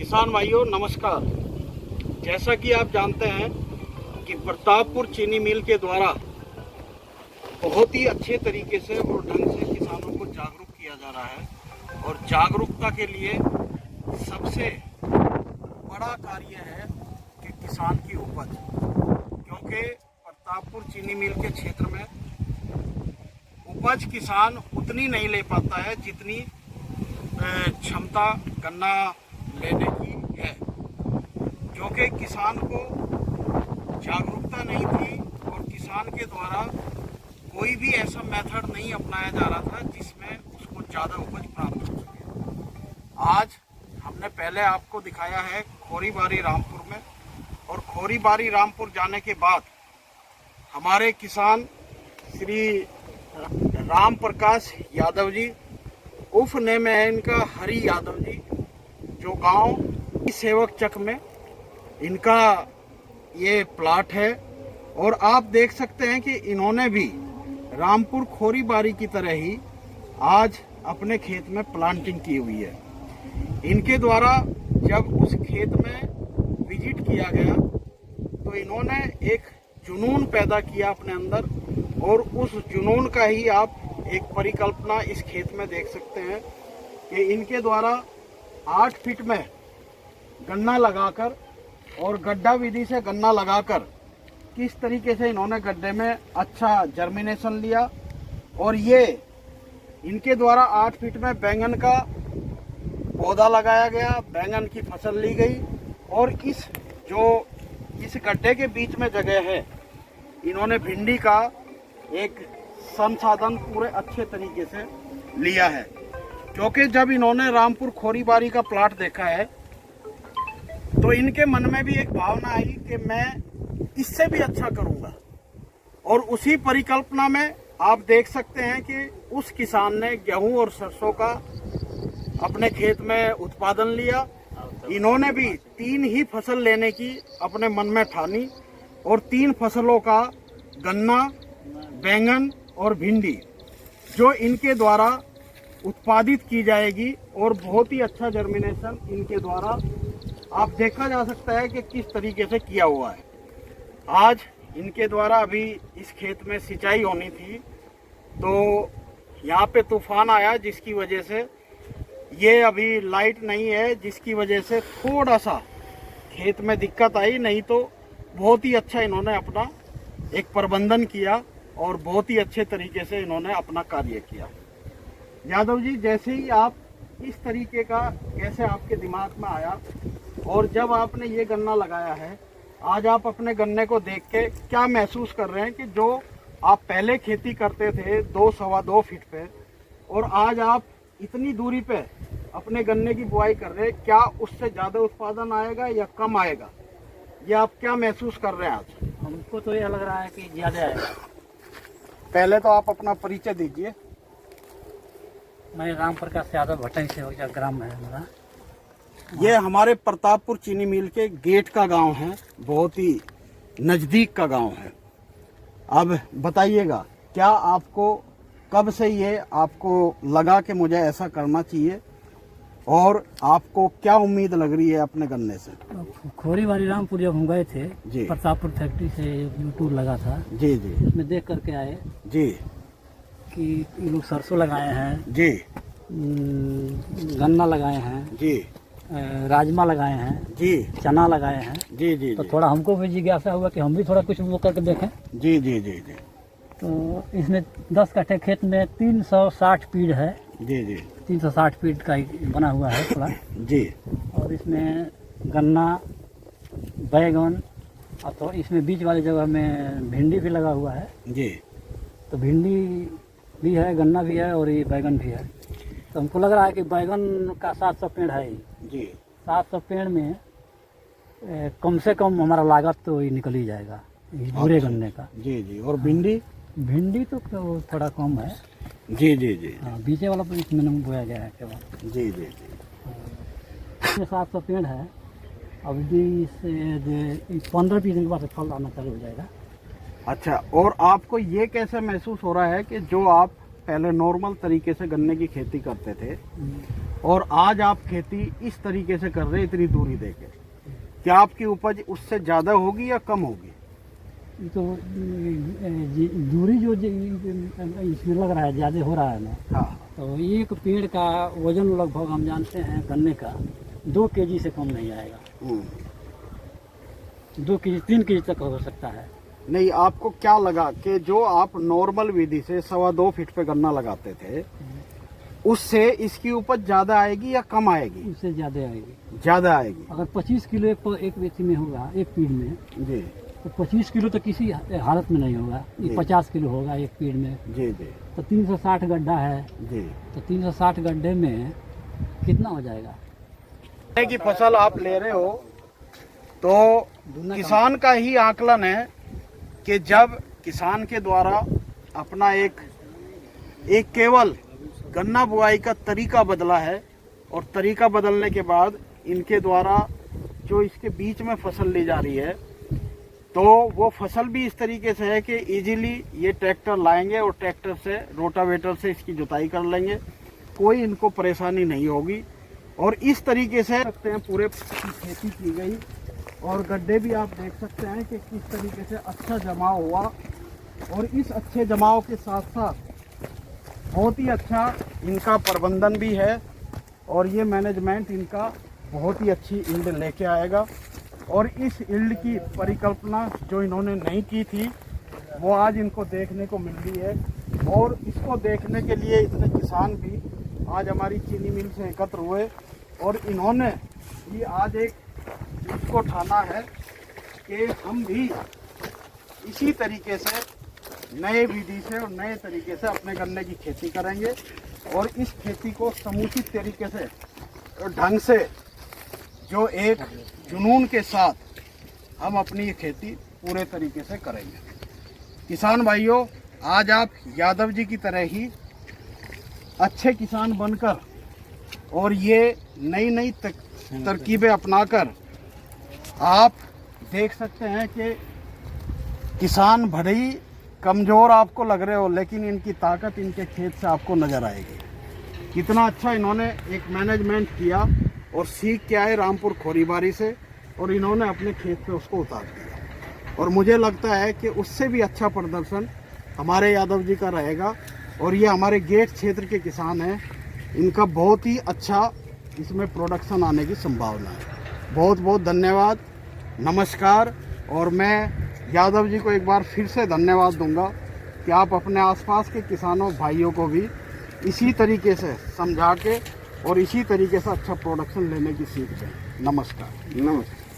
किसान भाइयों नमस्कार। जैसा कि आप जानते हैं कि प्रतापपुर चीनी मिल के द्वारा बहुत ही अच्छे तरीके से और ढंग से किसानों को जागरूक किया जा रहा है और जागरूकता के लिए सबसे बड़ा कार्य है कि किसान की उपज, क्योंकि प्रतापपुर चीनी मिल के क्षेत्र में उपज किसान उतनी नहीं ले पाता है जितनी क्षमता गन्ना लेने की है, क्योंकि किसान को जागरूकता नहीं थी और किसान के द्वारा कोई भी ऐसा मेथड नहीं अपनाया जा रहा था जिसमें उसको ज़्यादा उपज प्राप्त हो सके। आज हमने पहले आपको दिखाया है खोरीबारी रामपुर में, और खोरीबारी रामपुर जाने के बाद हमारे किसान श्री राम प्रकाश यादव जी उर्फ नेम है इनका हरि यादव जी, जो गांव सेवक चक में इनका ये प्लाट है। और आप देख सकते हैं कि इन्होंने भी रामपुर खोरीबारी की तरह ही आज अपने खेत में प्लांटिंग की हुई है। इनके द्वारा जब उस खेत में विजिट किया गया तो इन्होंने एक जुनून पैदा किया अपने अंदर, और उस जुनून का ही आप एक परिकल्पना इस खेत में देख सकते हैं कि इनके द्वारा 8 फीट में गन्ना लगाकर और गड्ढा विधि से गन्ना लगाकर किस तरीके से इन्होंने गड्ढे में अच्छा जर्मिनेशन लिया। और ये इनके द्वारा 8 फीट में बैंगन का पौधा लगाया गया, बैंगन की फसल ली गई, और इस गड्ढे के बीच में जगह है इन्होंने भिंडी का एक संसाधन पूरे अच्छे तरीके से लिया है। क्योंकि जब इन्होंने रामपुर खोरीबारी का प्लाट देखा है तो इनके मन में भी एक भावना आई कि मैं इससे भी अच्छा करूंगा, और उसी परिकल्पना में आप देख सकते हैं कि उस किसान ने गेहूं और सरसों का अपने खेत में उत्पादन लिया। इन्होंने भी 3 ही फसल लेने की अपने मन में ठानी, और 3 फसलों का गन्ना, बैंगन और भिंडी जो इनके द्वारा उत्पादित की जाएगी, और बहुत ही अच्छा जर्मिनेशन इनके द्वारा आप देखा जा सकता है कि किस तरीके से किया हुआ है। आज इनके द्वारा अभी इस खेत में सिंचाई होनी थी तो यहाँ पे तूफान आया, जिसकी वजह से ये अभी लाइट नहीं है, जिसकी वजह से थोड़ा सा खेत में दिक्कत आई। नहीं तो बहुत ही अच्छा इन्होंने अपना एक प्रबंधन किया और बहुत ही अच्छे तरीके से इन्होंने अपना कार्य किया। यादव जी, जैसे ही आप इस तरीके का कैसे आपके दिमाग में आया, और जब आपने ये गन्ना लगाया है, आज आप अपने गन्ने को देख के क्या महसूस कर रहे हैं कि जो आप पहले खेती करते थे 2-2.25 फीट पे, और आज आप इतनी दूरी पे अपने गन्ने की बुआई कर रहे हैं, क्या उससे ज़्यादा उत्पादन आएगा या कम आएगा? ये आप क्या महसूस कर रहे हैं आज? हमको तो यह लग रहा है कि ज़्यादा आएगा। पहले तो आप अपना परिचय दीजिए। मैं राम प्रकाश यादव भट्टाई सेवक चक ग्राम है हमारा। ये हमारे प्रतापपुर चीनी मिल के गेट का गांव है, बहुत ही नज़दीक का गांव है। अब बताइएगा, क्या आपको कब से ये आपको लगा कि मुझे ऐसा करना चाहिए, और आपको क्या उम्मीद लग रही है अपने गन्ने से? खोरीबारी रामपुर जब हम गए थे जी, प्रतापपुर फैक्ट्री से यूट्यूब लगा था जी जी, उसमें देख करके आए जी कि ये लोग सरसों लगाए हैं, जी, गन्ना लगाए हैं, जी, राजमा लगाए हैं, जी, चना लगाए हैं। जी जी, तो थोड़ा हमको भी जिज्ञासा हुआ कि हम भी थोड़ा कुछ वो करके देखें। जी जी जी जी। तो इसमें 10 कट्ठे खेत में 360 फीट है। जी जी, 360 फीट का बना हुआ है थोड़ा जी। और इसमें गन्ना, बैगन, और तो इसमें बीच वाली जगह में भिंडी भी लगा हुआ है। जी, तो भिंडी भी है, गन्ना भी है और ये बैगन भी है। तो हमको लग रहा है कि बैगन का 700 पेड़ है जी। 700 पेड़ में कम से कम हमारा लागत तो ये निकल ही जाएगा पूरे गन्ने का। जी जी। और भिंडी? भिंडी तो थोड़ा कम है। जी जी जी। हाँ, बीचे वाला तो इसमें बोया गया है केवल। जी जी जी। 700 पेड़ है। अब 15-20 दिन के बाद फल आना चालू हो जाएगा। अच्छा, और आपको ये कैसे महसूस हो रहा है कि जो आप पहले नॉर्मल तरीके से गन्ने की खेती करते थे और आज आप खेती इस तरीके से कर रहे हैं इतनी दूरी देके, क्या आपकी उपज उससे ज़्यादा होगी या कम होगी? तो दूरी जो इसमें लग रहा है ज़्यादा हो रहा है ना, हाँ, तो एक पेड़ का वजन लगभग हम जानते हैं गन्ने का 2 केजी से कम नहीं आएगा। 2 केजी 3 केजी तक हो सकता है। नहीं, आपको क्या लगा कि जो आप नॉर्मल विधि से 2.25 फीट पे गन्ना लगाते थे उससे इसकी उपज ज्यादा आएगी या कम आएगी? उससे ज़्यादा आएगी। ज्यादा आएगी। अगर 25 किलो एक व्यक्ति में होगा एक पेड़ में, जी तो 25 किलो तो किसी हालत में नहीं होगा, ये जी। 50 किलो होगा एक पेड़ में। जी जी तो 360 गड्ढा है, जी। तो 360 गड्ढे में कितना हो जाएगा? गन्ने की फसल आप ले रहे हो तो किसान का ही आकलन है कि जब किसान के द्वारा अपना एक केवल गन्ना बुआई का तरीका बदला है और तरीका बदलने के बाद इनके द्वारा जो इसके बीच में फसल ली जा रही है तो वो फसल भी इस तरीके से है कि इजीली ये ट्रैक्टर लाएंगे और ट्रैक्टर से रोटावेटर से इसकी जुताई कर लेंगे, कोई इनको परेशानी नहीं होगी। और इस तरीके से रखते हैं पूरे खेती की गई और गड्ढे भी आप देख सकते हैं कि किस तरीके से अच्छा जमाव हुआ। और इस अच्छे जमाव के साथ साथ बहुत ही अच्छा इनका प्रबंधन भी है और ये मैनेजमेंट इनका बहुत ही अच्छी ईल्ड लेके आएगा। और इस ईल्ड की परिकल्पना जो इन्होंने नहीं की थी वो आज इनको देखने को मिल रही है। और इसको देखने के लिए इतने किसान भी आज हमारी चीनी मिल से एकत्र हुए और इन्होंने ये आज एक इसको ठाना है कि हम भी इसी तरीके से नए विधि से और नए तरीके से अपने गन्ने की खेती करेंगे और इस खेती को समुचित तरीके से और ढंग से जो एक जुनून के साथ हम अपनी ये खेती पूरे तरीके से करेंगे। किसान भाइयों, आज आप यादव जी की तरह ही अच्छे किसान बनकर और ये नई नई तरकीबें अपनाकर आप देख सकते हैं कि किसान भले ही कमज़ोर आपको लग रहे हो लेकिन इनकी ताकत इनके खेत से आपको नज़र आएगी। कितना अच्छा इन्होंने एक मैनेजमेंट किया और सीख के आए रामपुर खोरीबारी से और इन्होंने अपने खेत पे उसको उतार दिया। और मुझे लगता है कि उससे भी अच्छा प्रदर्शन हमारे यादव जी का रहेगा। और ये हमारे गेट क्षेत्र के किसान हैं, इनका बहुत ही अच्छा इसमें प्रोडक्शन आने की संभावना है। बहुत बहुत धन्यवाद, नमस्कार। और मैं यादव जी को एक बार फिर से धन्यवाद दूंगा कि आप अपने आसपास के किसानों भाइयों को भी इसी तरीके से समझा के और इसी तरीके से अच्छा प्रोडक्शन लेने की सीख दें। नमस्कार। नमस्कार।